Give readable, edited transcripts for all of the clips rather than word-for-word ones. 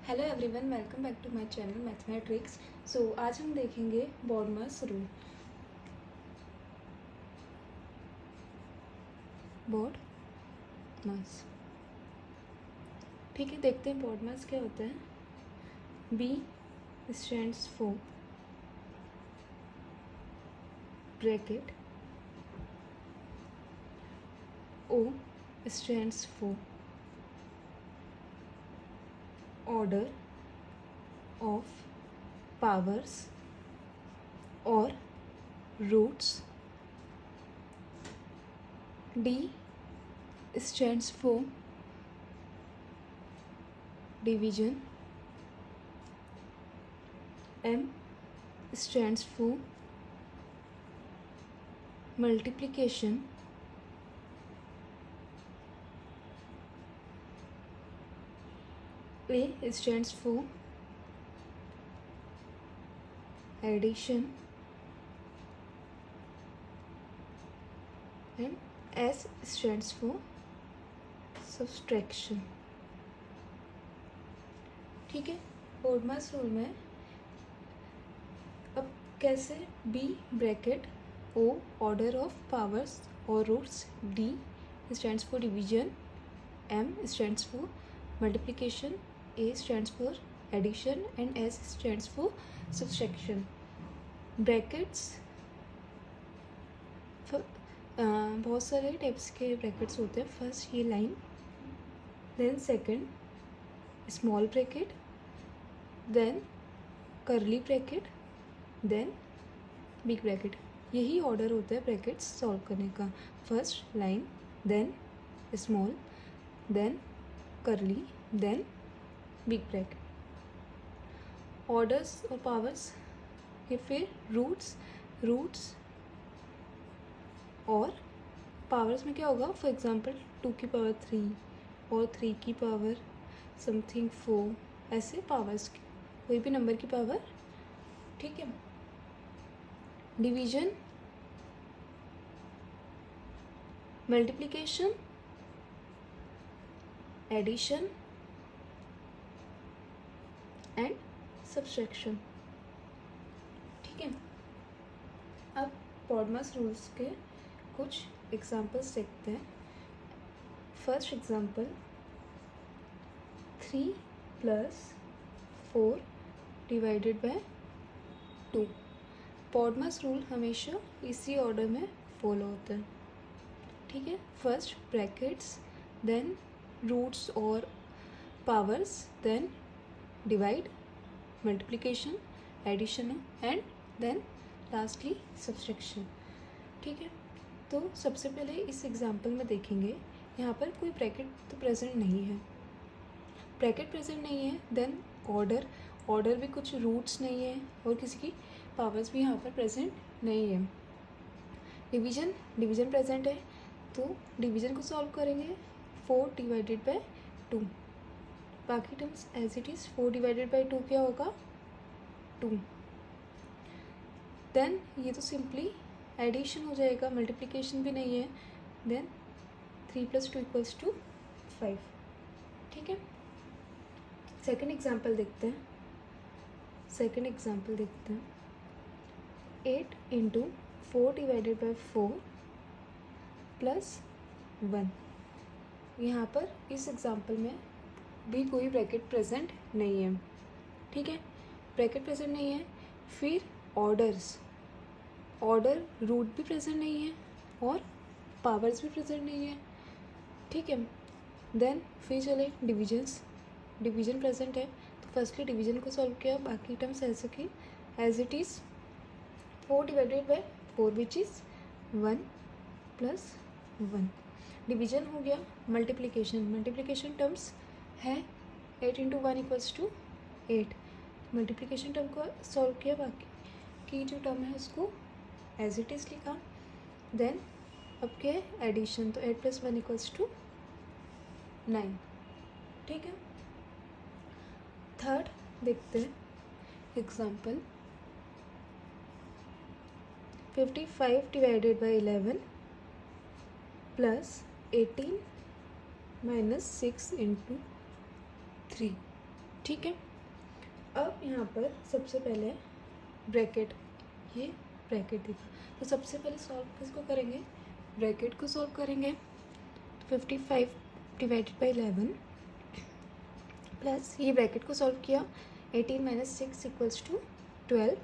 Hello everyone, welcome back to my channel mathematics. So आज हम देखेंगे बॉडमस रूल। बॉडमस, ठीक है, देखते हैं बॉडमस क्या होता है। B stands for bracket, O stands for order of powers or roots. D stands for division. M stands for multiplication. A stands for addition and S stands for subtraction। ठीक है, BODMAS rule में अब कैसे B bracket, O order of powers और roots, D stands for division, M stands for multiplication, A stands for addition and S stands for subtraction. Brackets बहुत सारे types के brackets होते हैं। फर्स्ट ये line, then second small bracket, then curly bracket, then big bracket. यही order होता है brackets solve करने का। First line, then small, then curly, then big bracket. Orders और पावर्स या फिर रूट्स और पावर्स में क्या होगा, फॉर एग्जांपल 2 की पावर 3 और 3 की पावर समथिंग 4, ऐसे पावर्स की कोई भी नंबर की पावर। ठीक है, division, multiplication, addition and subtraction. ठीक है, अब बॉडमस रूल्स के कुछ एग्जांपल्स देखते हैं। First example, 3 + 4 divided by 2। BODMAS rule हमेशा इसी ऑर्डर में फॉलो होता है। ठीक है, फर्स्ट ब्रैकेट्स, देन रूट्स और powers, then divide, multiplication, addition and then lastly subtraction. ठीक है, तो सबसे पहले इस एग्जांपल में देखेंगे, यहाँ पर कोई ब्रैकेट तो प्रेजेंट नहीं है, ब्रैकेट प्रेजेंट नहीं है, देन ऑर्डर भी कुछ रूट्स नहीं है और किसी की पावर्स भी यहाँ पर प्रेजेंट नहीं है। डिवीजन प्रेजेंट है, तो डिवीजन को सॉल्व करेंगे 4 डिवाइडेड बाय 2। बाकी terms as it is, 4 divided by 2 क्या होगा, 2। देन ये तो सिंपली एडिशन हो जाएगा, मल्टीप्लिकेशन भी नहीं है, देन 3 + 2 = 5। ठीक है, सेकेंड एग्जाम्पल देखते हैं। 8 × 4 डिवाइडेड बाय 4 + 1। यहाँ पर इस एग्जाम्पल में भी कोई ब्रैकेट प्रेजेंट नहीं है। ठीक है, ब्रैकेट प्रेजेंट नहीं है, फिर ऑर्डर रूट भी प्रेजेंट नहीं है और पावर्स भी प्रेजेंट नहीं है। ठीक है, देन फिर चले डिवीजन प्रेजेंट है, तो फर्स्टली डिवीजन को सॉल्व किया, बाकी टर्म्स ऐसे की as it is, 4 divided by 4 which is 1 + 1। Division हो गया, मल्टीप्लिकेशन टर्म्स है 8 × 1 = 8। मल्टीप्लिकेशन टर्म को सॉल्व किया, बाकी की जो टर्म है उसको एज इट इज़ लिखा। देन अब क्या है, एडिशन, तो 8 + 1 = 9। ठीक है, थर्ड देखते हैं एग्जाम्पल, 55 डिवाइडेड बाय 11 + 18 - 6 × 3। ठीक है। अब यहाँ पर सबसे पहले ब्रैकेट, ये ब्रैकेट दिखा, तो सबसे पहले सॉल्व किसको करेंगे, ब्रैकेट को सॉल्व करेंगे। 55 डिवाइडेड बाई 11 प्लस ये ब्रैकेट को सॉल्व किया, 18 माइनस 6 इक्वल्स टू 12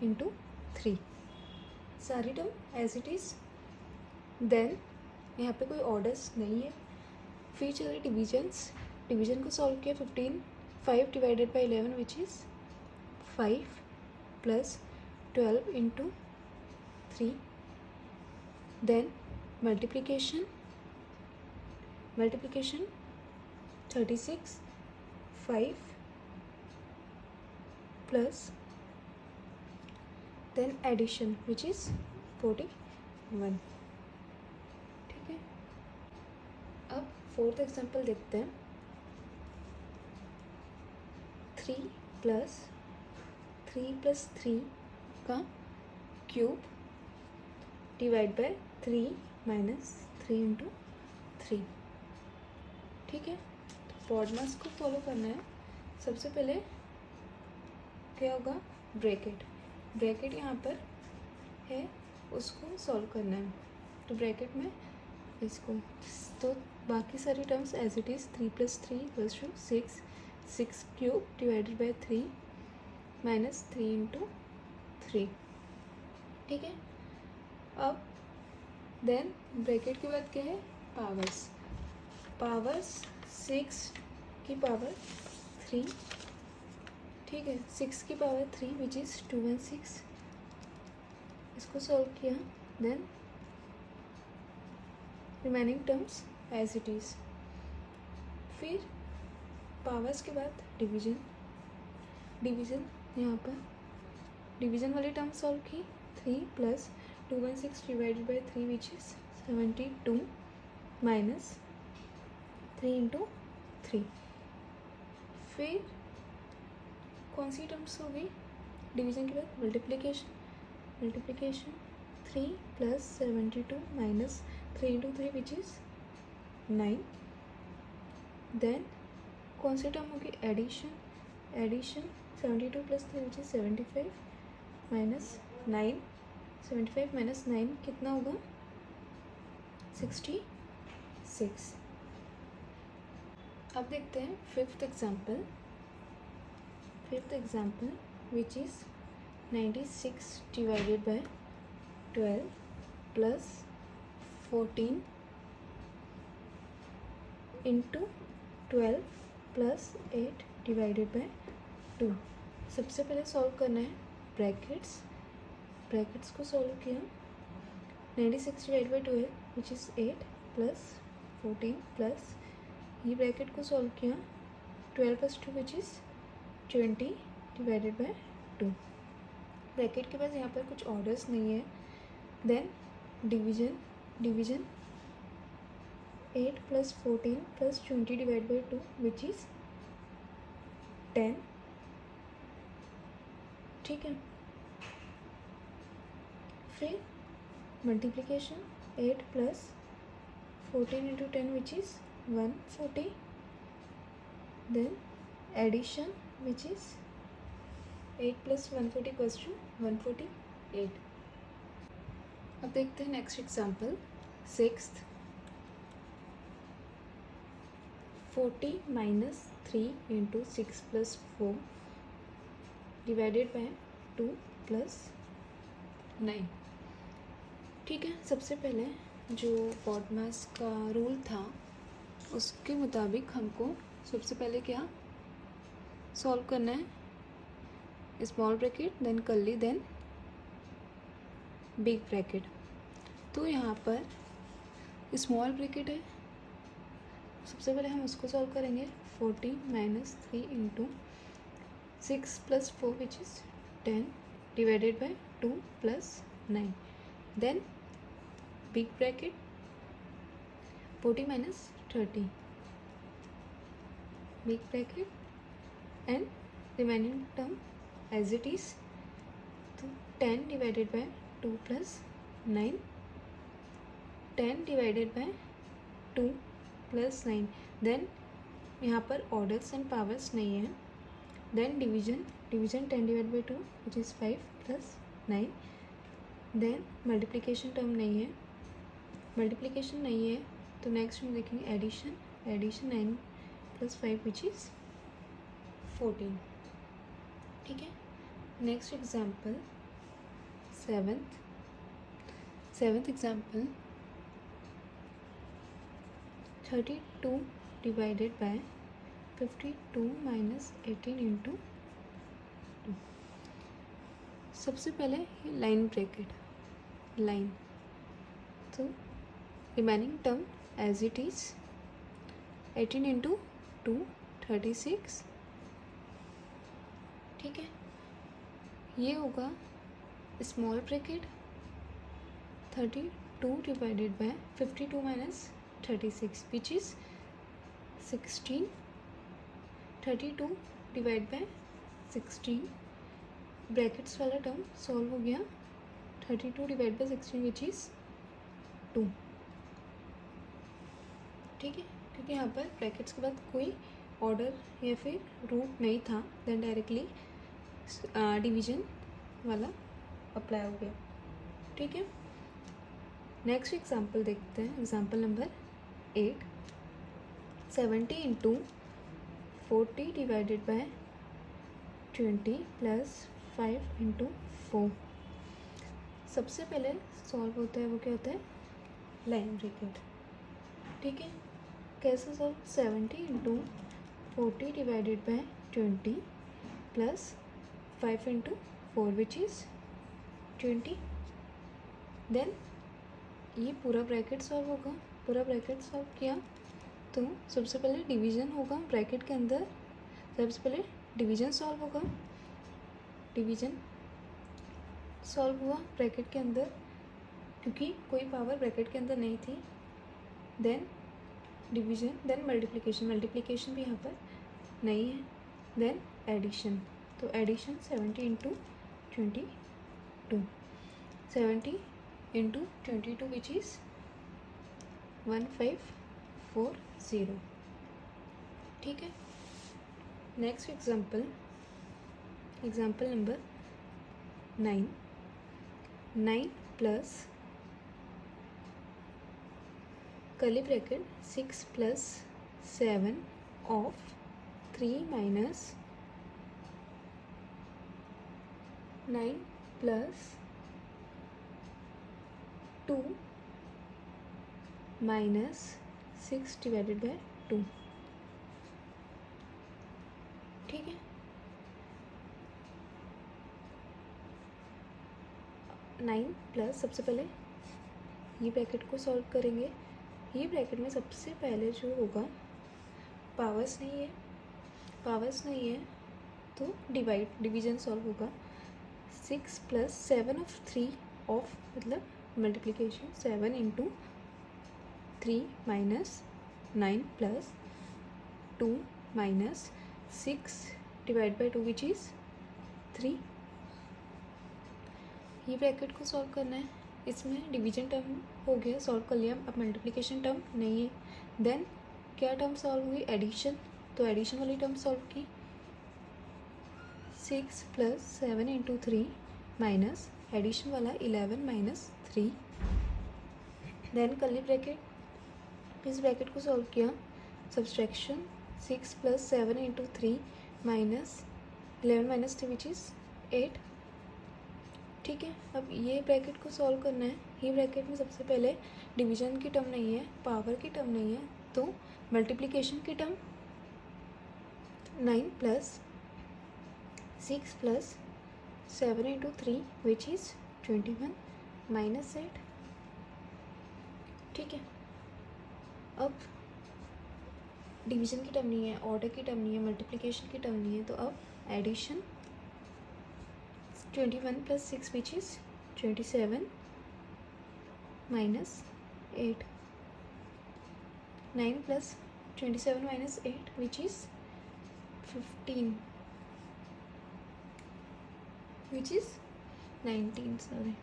इंटू 3, सारी term as it is. Then यहाँ पे कोई ऑर्डर्स नहीं है। फिर चलिए डिविजन्स, डिवीजन को सॉल्व किया, 5 divided by 11 which is 5 plus 12 into 3। Then multiplication 36, 5 plus then addition which is 41। ठीक है। अब फोर्थ एग्जाम्पल देखते हैं। 3 प्लस 3 का cube divide by 3 minus 3 into 3। ठीक है, तो पॉडमास को फॉलो करना है। सबसे पहले क्या होगा, ब्रैकेट यहाँ पर है, उसको सॉल्व करना है। तो ब्रैकेट में इसको, तो बाकी सारी terms as it is, 3 plus 3 equals to 6 cube divided by 3 minus 3 into 3। ठीक है। अब देन ब्रैकेट के बाद क्या है, पावर्स 6 की पावर 3। ठीक है, 6 की पावर 3 विच इज़ 216। इसको सॉल्व किया, then remaining terms as it is. फिर पावर्स के बाद डिवीजन यहाँ पर डिवीजन वाली टर्म सॉल्व की, 3 plus 216 divided by 3 which is 72 minus 3 into 3। फिर कौन सी टर्म्स हो गई, डिवीजन के बाद multiplication 3 plus 72 minus 3 into 3 which is 9। Then कौन सी टर्म होगी, addition 72 plus 3 which is 75 minus 9, 75 minus 9 कितना होगा, 66। अब देखते हैं fifth example which is 96 divided by 12 plus 14 into 12 plus 8 divided by 2। सबसे पहले सॉल्व करना है ब्रैकेट्स को सॉल्व किया, 96 divide by 12 which is 8 plus 14 plus ये ब्रैकेट को सॉल्व किया, 12 plus 2 which is 20 divided by 2। Bracket के पास यहाँ पर कुछ ऑर्डर्स नहीं है। Then division 8 plus 14 plus 20 divide by 2 which is 10। ठीक है। फिर multiplication 8 plus 14 into 10 which is 140। Then addition which is 8 plus 140 equals to 148। अब देखते हैं next example, 6th 40 minus 3 into 6 plus 4 divided by 2 plus 9। ठीक है, सबसे पहले जो पॉडमास का रूल था उसके मुताबिक हमको सबसे पहले क्या सॉल्व करना है, small bracket then curly then big bracket. तो यहाँ पर स्मॉल ब्रैकेट है, सबसे पहले हम उसको सॉल्व करेंगे, 40 minus 3 into 6 plus 4 which is 10 divided by 2 plus 9। Then big bracket 40 minus 30 big bracket and remaining term as it is. तो 10 divided by 2 plus 9, 10 divided by 2 plus 9। Then यहाँ पर ऑर्डर्स एंड पावर्स नहीं है, then division 10 divide by 2 which is 5 plus 9. Then multiplication term नहीं है, multiplication नहीं है तो नेक्स्ट हम देखेंगे एडिशन 9 प्लस 5 विच इज़ 14. ठीक है. Next example seventh example 32 divided by 52 minus 18 into 2. सबसे पहले ये लाइन ब्रैकेट लाइन, तो remaining term as it is 18 into 2 36. ठीक है. ये होगा small bracket 32 divided by 52 minus 36 which is 16. 32 divide by 16 brackets वाला टर्म सॉल्व हो गया. 32 डिवाइड बाय 16 विच इज़ 2. ठीक है. क्योंकि यहाँ पर ब्रैकेट्स के बाद कोई ऑर्डर या फिर रूट नहीं था, देन डायरेक्टली डिवीजन वाला अप्लाई हो गया. ठीक है. नेक्स्ट एग्जाम्पल देखते हैं. Example number 8. 70 into 40 divided by 20 plus 5 into 4. सबसे पहले सॉल्व होता है वो क्या होता है, लाइन ब्रैकेट. ठीक है. कैसे solve, 70 into 40 divided by 20 plus 5 into 4 which is 20. Then ये पूरा ब्रैकेट सॉल्व होगा. पूरा ब्रैकेट सॉल्व किया तो सबसे पहले डिवीज़न होगा ब्रैकेट के अंदर. सबसे पहले डिवीज़न सॉल्व होगा. डिवीज़न सॉल्व हुआ ब्रैकेट के अंदर क्योंकि कोई पावर ब्रैकेट के अंदर नहीं थी. देन डिवीज़न, देन मल्टीप्लिकेशन भी यहाँ पर नहीं है. देन एडिशन, तो addition 70 into 22 70 into 22 which is 1540. ठीक है. Next example number 9 plus curly bracket 6 plus 7 of 3 minus 9 plus 2 minus 6 divided by 2. ठीक है. नाइन प्लस, सबसे पहले ये ब्रैकेट को सॉल्व करेंगे. ये ब्रैकेट में सबसे पहले जो होगा पावर्स नहीं है तो डिवीजन सॉल्व होगा. 6 प्लस 7 ऑफ 3 ऑफ मतलब multiplication 7 into 3 minus 9 plus 2 minus 6 divide by 2 which is 3. ये ब्रैकेट को सॉल्व करना है. इसमें डिवीजन टर्म हो गया, सॉल्व कर लिया. अब मल्टीप्लिकेशन टर्म नहीं है. देन क्या टर्म सॉल्व हुई, एडिशन. तो एडिशन वाली टर्म सॉल्व की. 6 प्लस 7 इंटू 3 माइनस एडिशन वाला 11 माइनस 3. देन कर्ली ब्रैकेट, इस ब्रैकेट को सॉल्व किया. Subtraction 6 plus 7 into 3 minus 11 minus 3 which is 8. ठीक है. अब ये ब्रैकेट को सॉल्व करना है. ये ब्रैकेट में सबसे पहले डिवीजन की टर्म नहीं है, पावर की टर्म नहीं है, तो मल्टीप्लिकेशन की term 9 plus 6 plus 7 into 3 which is 21 minus 8. ठीक है. अब डिवीजन की टर्म नहीं है, ऑर्डर की टर्म नहीं है, मल्टीप्लिकेशन की टर्म नहीं है, तो अब addition 21 plus 6 which is 27 minus 8. 9 plus 27 minus 8 which is 15 which is 19, sorry.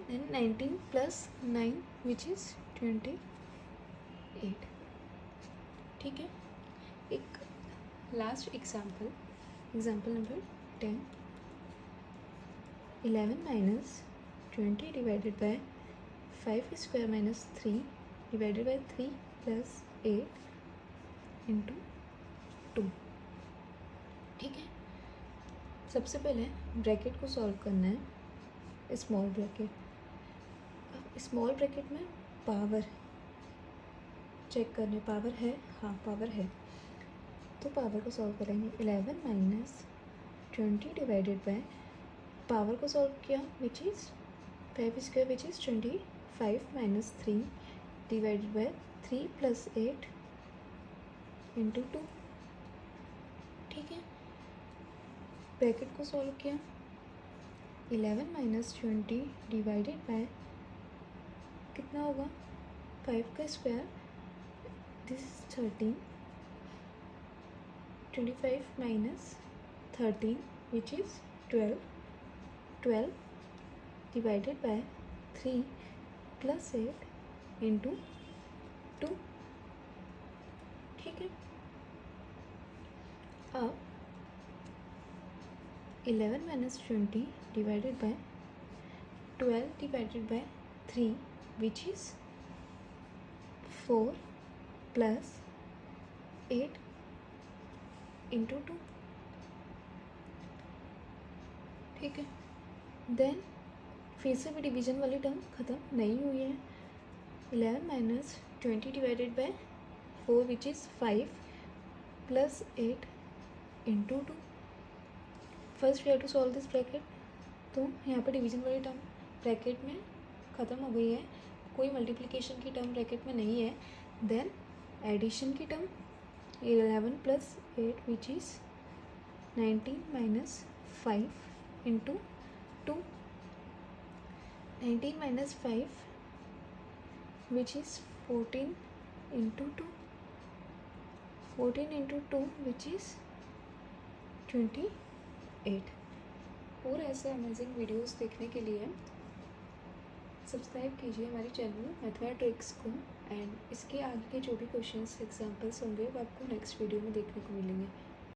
Then 19 plus 9 which is 28. ठीक है. एक last example number 10. 11 minus 20 divided by 5 square minus 3 divided by 3 plus 8 into 2. ठीक है, सबसे पहले ब्रैकेट को सॉल्व करना है, स्मॉल ब्रैकेट. अब स्मॉल ब्रैकेट में पावर चेक करने, पावर है, हाँ पावर है, तो पावर को सॉल्व करेंगे. 11 माइनस 20 डिवाइडेड बाय, पावर को सॉल्व किया विच is 5 square which is 25 minus 3 divided by 3 plus 8 into 2. ठीक है, ब्रैकेट को सॉल्व किया. 11 माइनस 20 डिवाइडेड बाय कितना होगा, 5 का square, this is 13. 25 minus 13 which is 12. 12 divided by 3 plus 8 into 2. ठीक है, अब 11 minus 20 divided by 12 divided by 3 which is 4 plus 8 into 2. ठीक है, देन फिर से भी डिवीजन वाली टर्म ख़त्म नहीं हुई है. 11 minus 20 divided by 4 which is 5 plus 8 into 2. First we have to solve this bracket. तो यहाँ पर डिवीजन वाली टर्म ब्रैकेट में ख़त्म हो गई है, कोई मल्टीप्लिकेशन की टर्म ब्रैकेट में नहीं है. देन एडिशन की term 11 plus 8 which is 19 minus 5 into 2. 19 minus 5 which is 14 into 2. 14 into 2 which is 28. और ऐसे अमेजिंग वीडियोस देखने के लिए सब्सक्राइब कीजिए हमारे चैनल मैथमेटिक्स को. एंड इसके आगे के जो भी क्वेश्चंस एग्जांपल्स होंगे वो आपको नेक्स्ट वीडियो में देखने को मिलेंगे.